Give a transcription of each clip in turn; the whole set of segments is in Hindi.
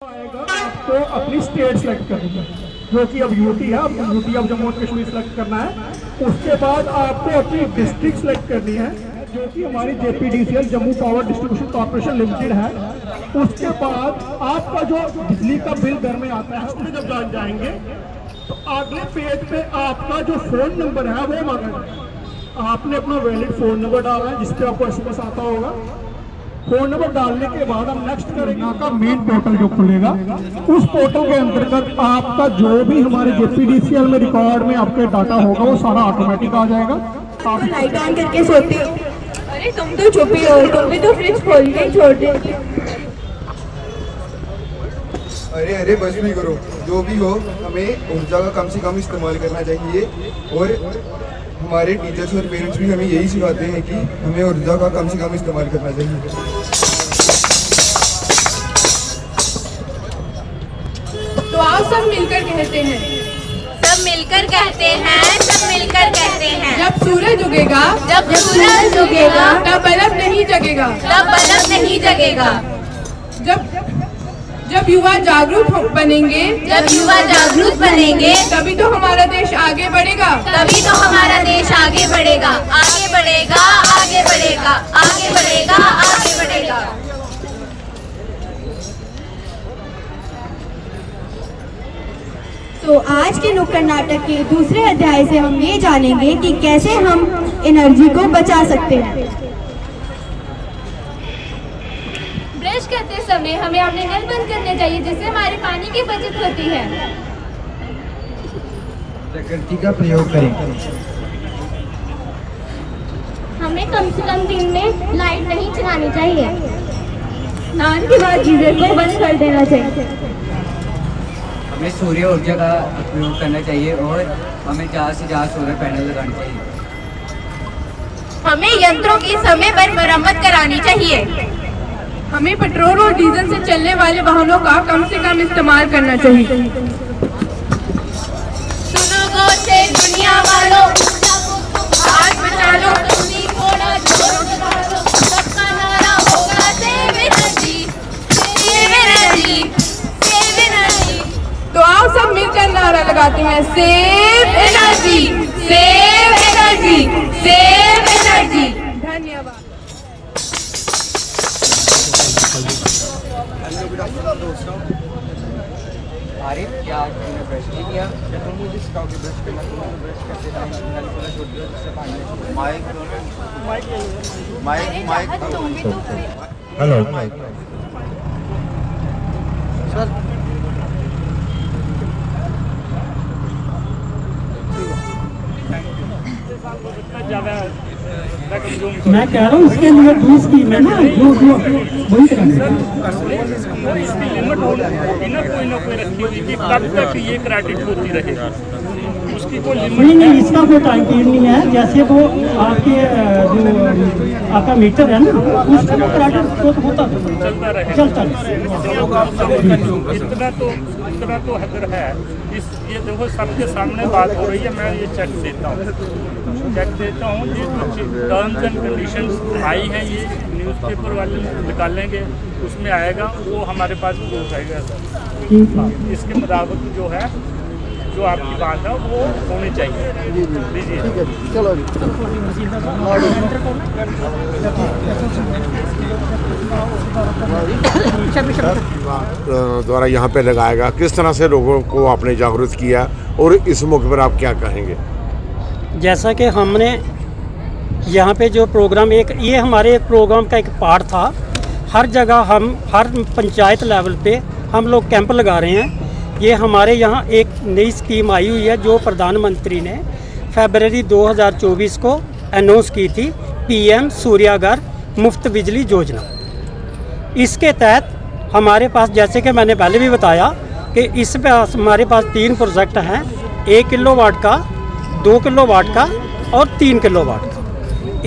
आएगा आपको अपनी स्टेट सेलेक्ट करनी है, जो कि अब यूटी है। अब यूटी अब जम्मू एंड कश्मीर सेलेक्ट करना है। उसके बाद आपको अपनी डिस्ट्रिक्ट सेलेक्ट करनी है, जो कि हमारी JPDCL Jammu power distribution corporation limited है। उसके बाद आपका जो बिजली का बिल घर में आता है, उसमें जब जान जाएंगे तो अगले पेज पे आपका जो फोन नंबर है वो मांगेगा। आपने अपना वैलिड फोन नंबर डालना है, जिसपे आपको एसएमएस आता होगा। फोन नंबर डालने के बाद हम नेक्स्ट करेंगे, आपका मेन पोर्टल जो खुलेगा, उस पोर्टल के अंतर्गत आपका जो भी हमारे जेपीडीसीएल में रिकॉर्ड में आपके डाटा होगा वो सारा ऑटोमेटिक आ जाएगा। आप लाइट ऑन करके सोते हो। अरे तुम तो चुप ही हो, तुम भी तो फ्रिज खोल के छोड़ देती हो। अरे बस नहीं करो। जो भी हो, हमें ऊर्जा का कम से कम इस्तेमाल करना चाहिए। और हमारे टीचर्स और पेरेंट्स भी हमें यही सिखाते हैं कि हमें ऊर्जा का कम से कम इस्तेमाल करना चाहिए। तो आप सब मिलकर कहते हैं, सब मिलकर कहते हैं, सब मिलकर कहते हैं। जब सूरज उगेगा, जब सूरज उगेगा, तब बल्ब नहीं जगेगा। तब बल्ब नहीं जगेगा। जब युवा जागरूक बनेंगे, जब युवा जागरूक बनेंगे, तभी तो हमारा देश आगे बढ़ेगा। तभी तो हमारा देश आगे बढ़ेगा। आगे बढ़ेगा, आगे बढ़ेगा, आगे बढ़ेगा, आगे बढ़ेगा। तो आज के नुक्कड़ नाटक के दूसरे अध्याय से हम ये जानेंगे कि कैसे हम एनर्जी को बचा सकते हैं। ब्रश करते समय हमें अपने नल बंद करने चाहिए, जिससे हमारे पानी की बचत होती है। प्रकृति का प्रयोग करें। हमें कम से कम दिन में लाइट नहीं चलानी चाहिए। स्नान के बाद गीजर को बंद कर देना चाहिए। हमें सूर्य ऊर्जा का उपयोग करना चाहिए और हमें ज़्यादा से ज़्यादा सोलर पैनल लगाने चाहिए। हमें यंत्रों की समय पर मरम्मत करानी चाहिए। हमें पेट्रोल और डीजल से चलने वाले वाहनों का कम से कम इस्तेमाल करना चाहिए। सुनो गौर से दुनिया वालों, आज बचा लो, तुम थोड़ा जोर लगा लो। सबका नारा होगा save energy, save energy, save energy. तो आओ सब मिलकर नारा लगाते हैं, save energy, save energy, save energy. धन्यवाद। आरिफ, क्या आज तुमने ब्रश नहीं किया? जब तुम मुझे सिखाओगे ब्रश करना, तुम ब्रश करते टाइम नल खोला छोड़ दिया, जिससे पानी हेलो मैं कह रहा हूँ इसके लिए 20 स्कीम है ना, जो वही इसकी लिमिट होगी ना कोई रखी हुई कि कब तक ये क्रेडिट होती रहेगी, उसकी कोई लिमिट नहीं, इसका कोई टाइम पीरियड नहीं है। जैसे वो आपके जो आपका मीटर है ना, उसका क्रेडिट तो होता चलता रहेगा। चलता इतना तो हद है। ये देखो सबके सामने बात हो रही है, मैं ये चेक देता हूँ ये कुछ टर्म्स एंड कंडीशंस आई है, ये न्यूज़पेपर वाले निकालेंगे, उसमें आएगा, वो हमारे पास पहुँचाएगा सर। इसके मुताबिक जो है, जो आपकी बात है वो होनी चाहिए। लीजिए, चलो द्वारा यहाँ पे लगाएगा, किस तरह से लोगों को आपने जागरूक किया और इस मौके पर आप क्या कहेंगे? जैसा कि हमने यहाँ पे जो प्रोग्राम, ये हमारे एक प्रोग्राम का एक पार्ट था। हर जगह हम हर पंचायत लेवल पे हम लोग कैंप लगा रहे हैं। ये हमारे यहाँ एक नई स्कीम आई हुई है जो प्रधानमंत्री ने फरवरी 2024 को अनाउंस की थी, PM सूर्यागर मुफ्त बिजली योजना। इसके तहत हमारे पास, जैसे कि मैंने पहले भी बताया, कि इस पे हमारे पास 3 प्रोजेक्ट हैं, 1 किलोवाट का, 2 किलोवाट का और 3 किलोवाट का।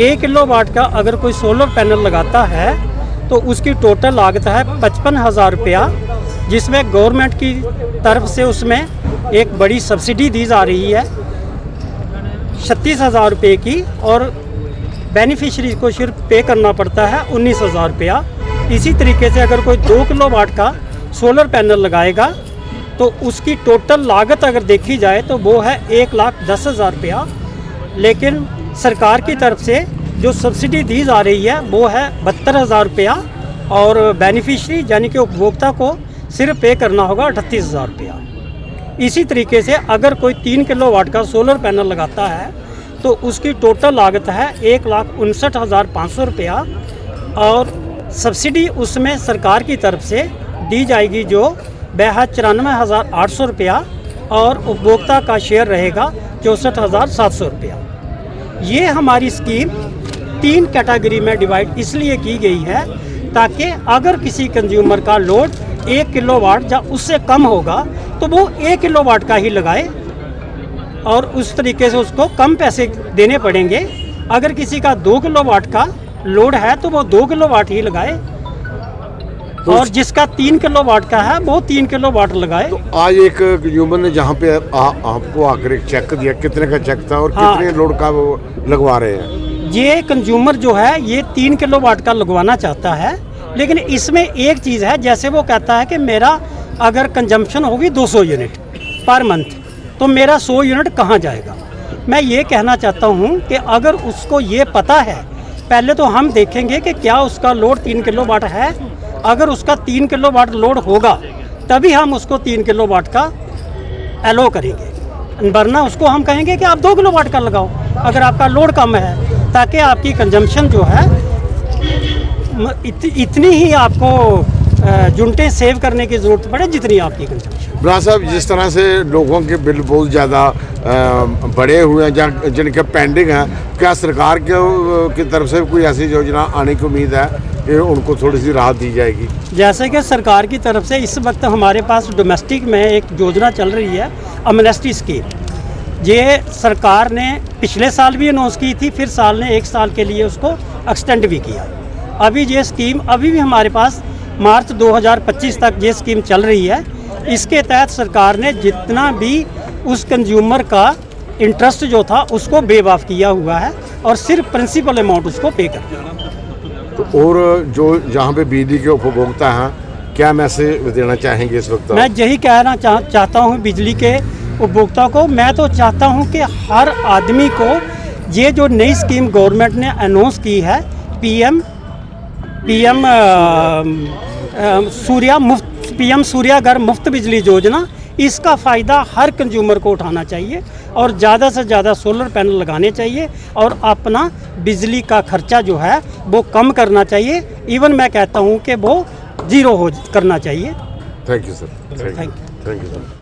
1 किलोवाट का अगर कोई सोलर पैनल लगाता है तो उसकी टोटल लागत है 55,000 रुपया, जिसमें गवर्नमेंट की तरफ से उसमें एक बड़ी सब्सिडी दी जा रही है 36,000 रुपये की, और बेनिफिशरी को सिर्फ पे करना पड़ता है 19,000 रुपया। इसी तरीके से अगर कोई 2 किलोवाट का सोलर पैनल लगाएगा तो उसकी टोटल लागत अगर देखी जाए तो वो है 1,10,000 रुपया। लेकिन सरकार की तरफ से जो सब्सिडी दी जा रही है वो है 72,000 रुपया और बेनिफिशरी यानी कि उपभोक्ता को सिर्फ पे करना होगा 38,000 रुपया। इसी तरीके से अगर कोई 3 किलोवाट का सोलर पैनल लगाता है तो उसकी टोटल लागत है 1,59,500 रुपया और सब्सिडी उसमें सरकार की तरफ से दी जाएगी जो वह 94,800 रुपया और उपभोक्ता का शेयर रहेगा 64,700 रुपया। ये हमारी स्कीम 3 कैटेगरी में डिवाइड इसलिए की गई है ताकि अगर किसी कंज्यूमर का लोड 1 किलोवाट या उससे कम होगा तो वो 1 किलोवाट का ही लगाए और उस तरीके से उसको कम पैसे देने पड़ेंगे। अगर किसी का 2 किलोवाट का लोड है तो वो 2 किलोवाट ही लगाए और जिसका 3 किलोवाट का है वो 3 किलोवाट लगाए। तो आज एक कंज्यूमर ने जहाँ पे आपको आकर एक चेक दिया, कितने का चेक था और कितने लोड का वो लगवा रहे हैं? ये कंज्यूमर जो है ये 3 किलोवाट का लगवाना चाहता है, लेकिन इसमें एक चीज़ है, जैसे वो कहता है कि मेरा अगर कंजम्पशन होगी 200 यूनिट पर मंथ तो मेरा 100 यूनिट कहाँ जाएगा। मैं ये कहना चाहता हूँ कि अगर उसको ये पता है, पहले तो हम देखेंगे कि क्या उसका लोड 3 किलोवाट है। अगर उसका 3 किलोवाट लोड होगा तभी हम उसको 3 किलोवाट का एलो करेंगे, वरना उसको हम कहेंगे कि आप 2 किलोवाट का लगाओ अगर आपका लोड कम है, ताकि आपकी कंजम्पशन जो है इतनी ही आपको यूनिटें सेव करने की ज़रूरत पड़े जितनी आपकी कंजम्पशन। ब्रा साहब, जिस तरह से लोगों के बिल बहुत ज़्यादा बढ़े हुए हैं जिनके पेंडिंग हैं, क्या सरकार की तरफ से कोई ऐसी योजना आने की उम्मीद है कि उनको थोड़ी सी राहत दी जाएगी? जैसे कि सरकार की तरफ से इस वक्त हमारे पास डोमेस्टिक में एक योजना चल रही है अमनेस्टी स्कीम। ये सरकार ने पिछले साल भी अनाउंस की थी, फिर साल ने 1 साल के लिए उसको एक्सटेंड भी किया। अभी ये स्कीम अभी भी हमारे पास मार्च 2025 तक ये स्कीम चल रही है। इसके तहत सरकार ने जितना भी उस कंज्यूमर का इंटरेस्ट जो था उसको वेव ऑफ किया हुआ है और सिर्फ प्रिंसिपल अमाउंट उसको पे करना है। तो और जो जहाँ पे बिजली के उपभोक्ता हैं, क्या मैसेज देना चाहेंगे इस वक्त? मैं यही कहना चाहता हूँ बिजली के उपभोक्ता को। मैं तो चाहता हूँ कि हर आदमी को ये जो नई स्कीम गवर्नमेंट ने अनाउंस की है, पीएम सूर्या घर मुफ्त बिजली योजना, इसका फ़ायदा हर कंज्यूमर को उठाना चाहिए और ज़्यादा से ज़्यादा सोलर पैनल लगाने चाहिए और अपना बिजली का खर्चा जो है वो कम करना चाहिए। इवन मैं कहता हूँ कि वो 0 करना चाहिए। Thank you sir. Thank you. Thank you sir.